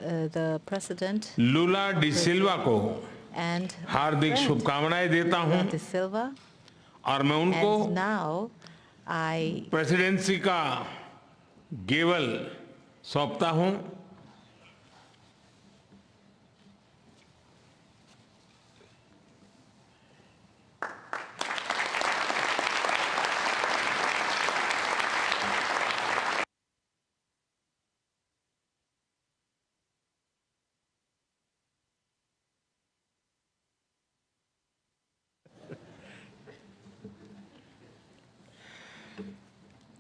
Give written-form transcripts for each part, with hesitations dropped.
the President Lula da सिल्वा को and हार्दिक शुभकामनाएं देता हूं De Silva. और मैं उनको And now I प्रेसिडेंसी का गेवल सौंपता हूं।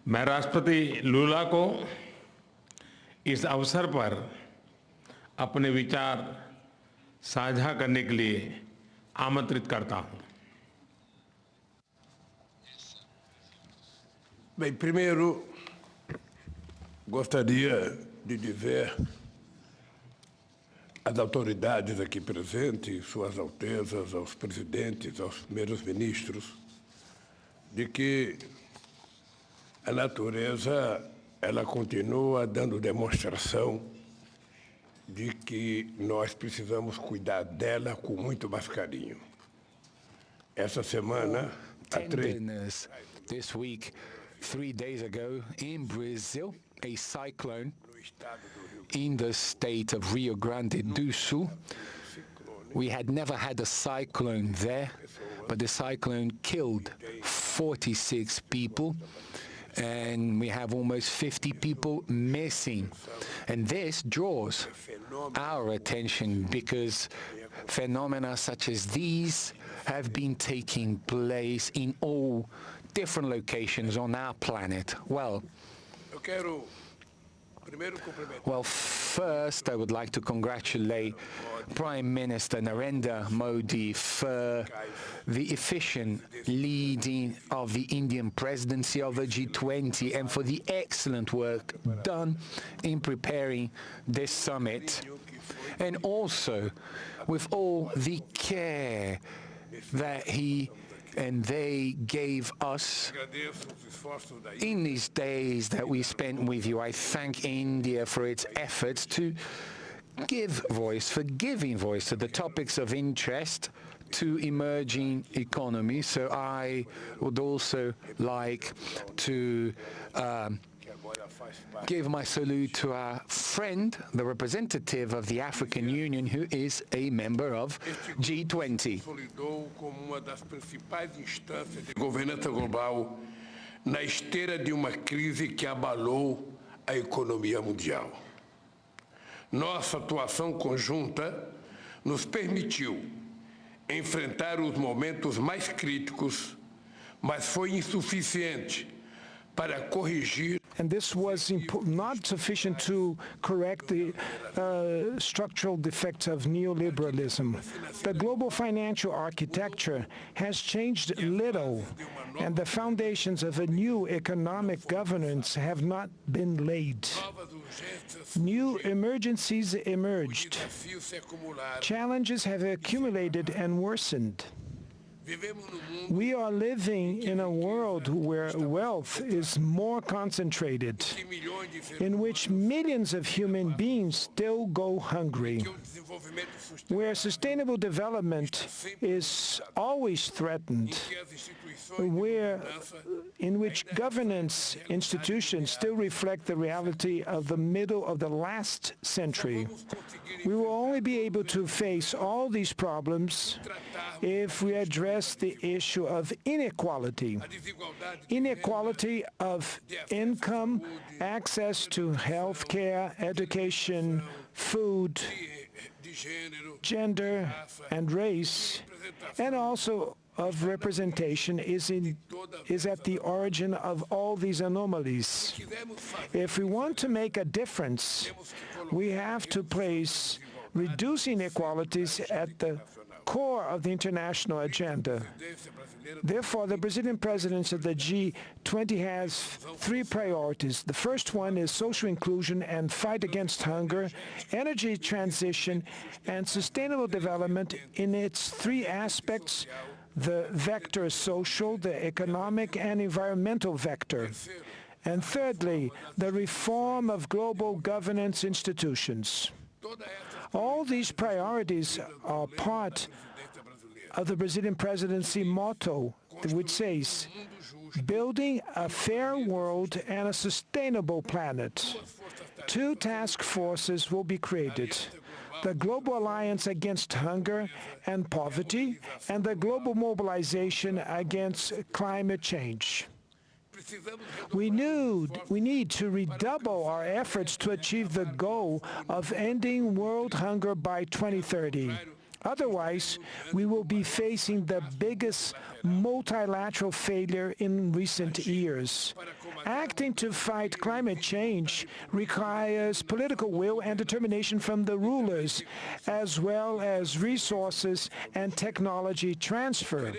मैं राष्ट्रपति लूला को इस अवसर पर अपने विचार साझा करने के लिए आमंत्रित करता हूं। Bem, primeiro, gostaria de dizer às autoridades aqui presentes, suas altezas, aos presidentes, aos primeiros ministros, de que a natureza, ela continua dando demonstração de que nós precisamos cuidar dela com muito mais carinho. Essa semana, tenderness. This week, 3 days ago, in Brazil, a cyclone in the state of Rio Grande do Sul. We had never had a cyclone there, but the cyclone killed 46 people. And we have almost 50 people missing. And this draws our attention because phenomena such as these have been taking place in all different locations on our planet. Well, first I would like to congratulate Prime Minister Narendra Modi for the efficient leading of the Indian presidency of the G20 and for the excellent work done in preparing this summit, and also with all the care that he and they gave us in these days that we spent with you. I thank India for its efforts to give voice, for giving voice to the topics of interest to emerging economies. So I would also like to give my salute to our friend, the representative of the African Union, who is a member of G20. Como uma das principais instâncias de governança global na esteira de uma crise que abalou a economia mundial. Nossa atuação conjunta nos permitiu enfrentar os momentos mais críticos, mas foi insuficiente para corrigir. And this was not sufficient to correct the structural defects of neoliberalism. The global financial architecture has changed little, and the foundations of a new economic governance have not been laid. New emergencies emerged. Challenges have accumulated and worsened. We are living in a world where wealth is more concentrated, in which millions of human beings still go hungry, where sustainable development is always threatened, in which governance institutions still reflect the reality of the middle of the last century. We will only be able to face all these problems if we address the issue of inequality of income, access to health care, education, food, gender, and race, and also of representation is at the origin of all these anomalies. If we want to make a difference, we have to place reducing inequalities at the core of the international agenda. Therefore, the Brazilian presidency of the G20 has 3 priorities. The first one is social inclusion and fight against hunger, energy transition, and sustainable development in its 3 aspects: the vector social, the economic, and environmental vector. And thirdly, the reform of global governance institutions. All these priorities are part of the Brazilian presidency motto, which says, building a fair world and a sustainable planet. Two task forces will be created: the Global Alliance Against Hunger and Poverty and the Global Mobilization Against Climate Change. We need to redouble our efforts to achieve the goal of ending world hunger by 2030. Otherwise, we will be facing the biggest multilateral failure in recent years. Acting to fight climate change requires political will and determination from the rulers, as well as resources and technology transfer.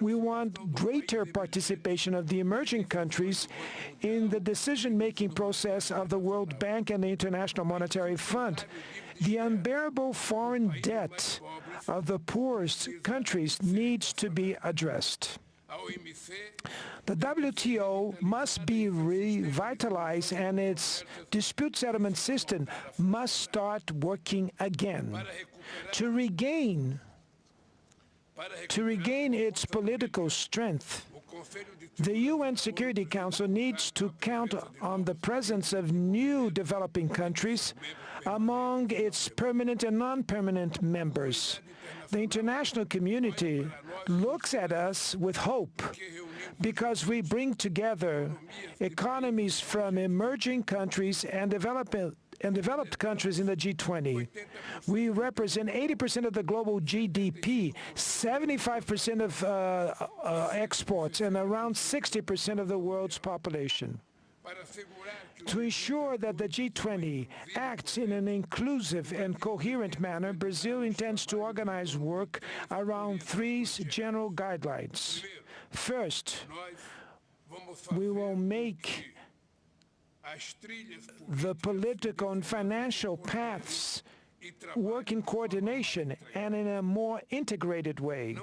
We want greater participation of the emerging countries in the decision-making process of the World Bank and the International Monetary Fund. The unbearable foreign debt of the poorest countries needs to be addressed. The WTO must be revitalized and its dispute settlement system must start working again. To regain its political strength, the UN Security Council needs to count on the presence of new developing countries among its permanent and non-permanent members. The international community looks at us with hope because we bring together economies from emerging countries and developed countries in the G20. We represent 80% of the global GDP, 75% of exports, and around 60% of the world's population. To ensure that the G20 acts in an inclusive and coherent manner, Brazil intends to organize work around three general guidelines. First, we will make the political and financial paths work in coordination and in a more integrated way.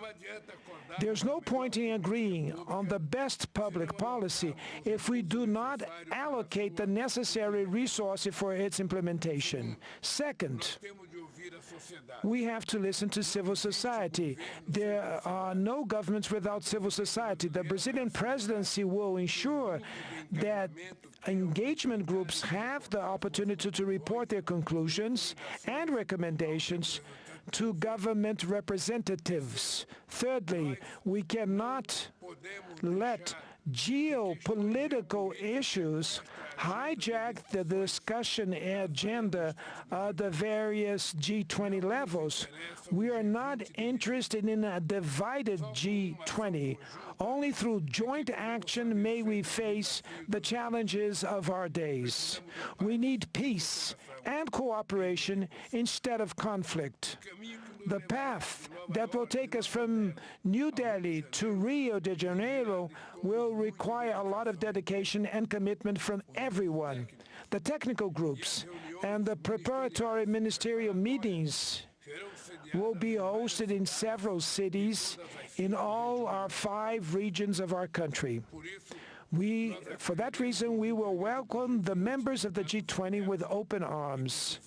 There's no point in agreeing on the best public policy if we do not allocate the necessary resources for its implementation. Second, we have to listen to civil society. There are no governments without civil society. The Brazilian presidency will ensure that engagement groups have the opportunity to report their conclusions and recommendations to government representatives. Thirdly, we cannot let geopolitical issues hijack the discussion agenda of the various G20 levels. We are not interested in a divided G20. Only through joint action may we face the challenges of our days. We need peace and cooperation instead of conflict. The path that will take us from New Delhi to Rio de Janeiro will require a lot of dedication and commitment from everyone. The technical groups and the preparatory ministerial meetings will be hosted in several cities in all our 5 regions of our country. For that reason, we will welcome the members of the G20 with open arms.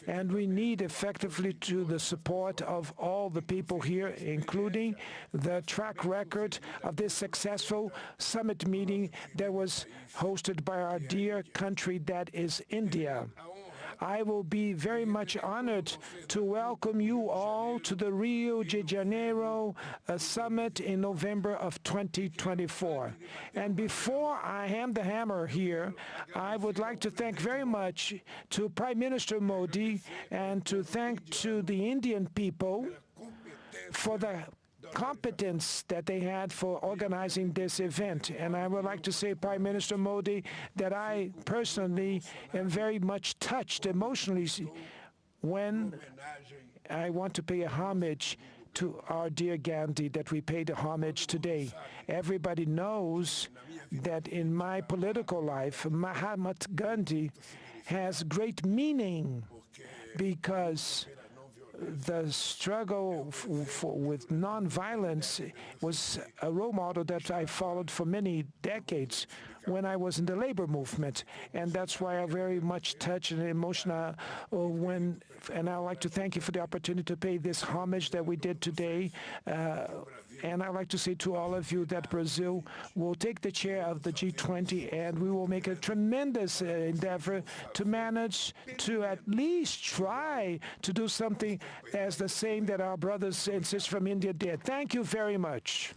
And we need effectively to the support of all the people here, including the track record of this successful summit meeting that was hosted by our dear country, that is India. I will be very much honored to welcome you all to the Rio de Janeiro summit in November of 2024. And before I hand the hammer here, I would like to thank very much to Prime Minister Modi and to thank to the Indian people for the competence that they had for organizing this event. And I would like to say, Prime Minister Modi, that I personally am very much touched emotionally when I want to pay a homage to our dear Gandhi, that we paid a homage today. Everybody knows that in my political life, Mahatma Gandhi has great meaning because the struggle with nonviolence was a role model that I followed for many decades when I was in the labor movement, and that's why I'm very much touched and emotional and I'd like to thank you for the opportunity to pay this homage that we did today. And I'd like to say to all of you that Brazil will take the chair of the G20, and we will make a tremendous endeavor to manage to at least try to do something as the same that our brothers and sisters from India did. Thank you very much.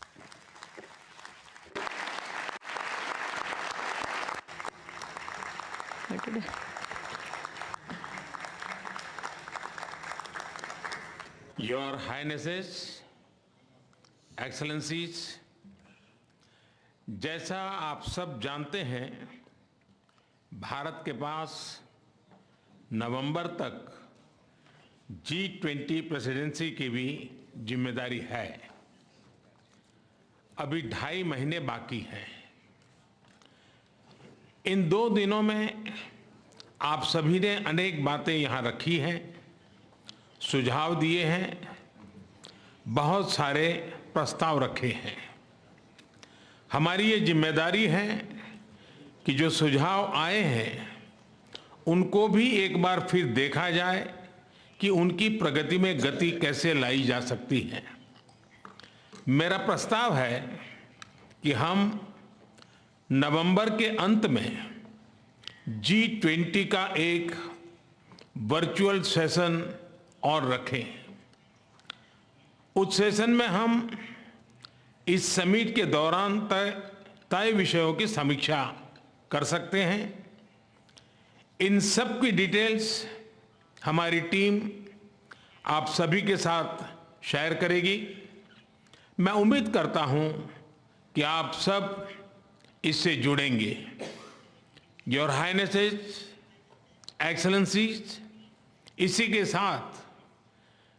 Your Highnesses, Excellencies, जैसा आप सब जानते हैं, भारत के पास नवंबर तक G20 presidency की भी जिम्मेदारी है। अभी 2.5 महीने बाकी हैं। इन 2 दिनों में आप सभी ने अनेक बातें यहाँ रखी हैं, सुझाव दिए हैं, बहुत सारे प्रस्ताव रखे हैं। हमारी ये जिम्मेदारी है कि जो सुझाव आए हैं उनको भी एक बार फिर देखा जाए कि उनकी प्रगति में गति कैसे लाई जा सकती है। मेरा प्रस्ताव है कि हम नवंबर के अंत में G20 का एक वर्चुअल सेशन और रखें। उस सेशन में हम इस समिट के दौरान तय विषयों की समीक्षा कर सकते हैं। इन सब की डिटेल्स हमारी टीम आप सभी के साथ शेयर करेगी। मैं उम्मीद करता हूं कि आप सब इससे जुड़ेंगे। योर हाइनेसेस, एक्सेलेंसीज, इसी के साथ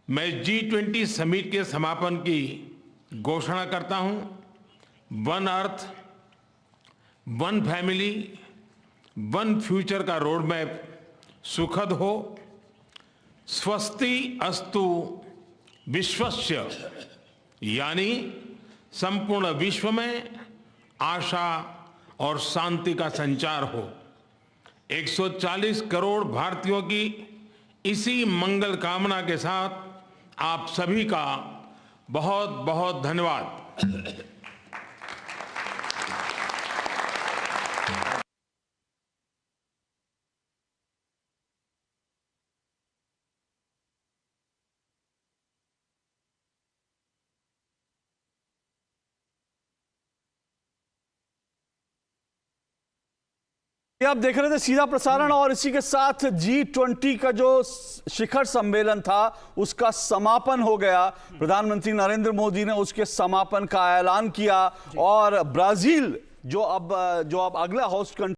मैं G20 समिट के समापन की घोषणा करता हूं। One earth, one family, one future का रोड मैप सुखद हो। स्वस्ति अस्तु विश्वस्य, यानी संपूर्ण विश्व में आशा और शांति का संचार हो। 140 करोड़ भारतीयों की इसी मंगल कामना के साथ आप सभी का बहुत बहुत धन्यवाद। आप देख रहे थे सीधा प्रसारण, और इसी के साथ G20 का जो शिखर सम्मेलन था उसका समापन हो गया। प्रधानमंत्री नरेंद्र मोदी ने उसके समापन का ऐलान किया और ब्राजील जो अब अगला होस्ट कंट्री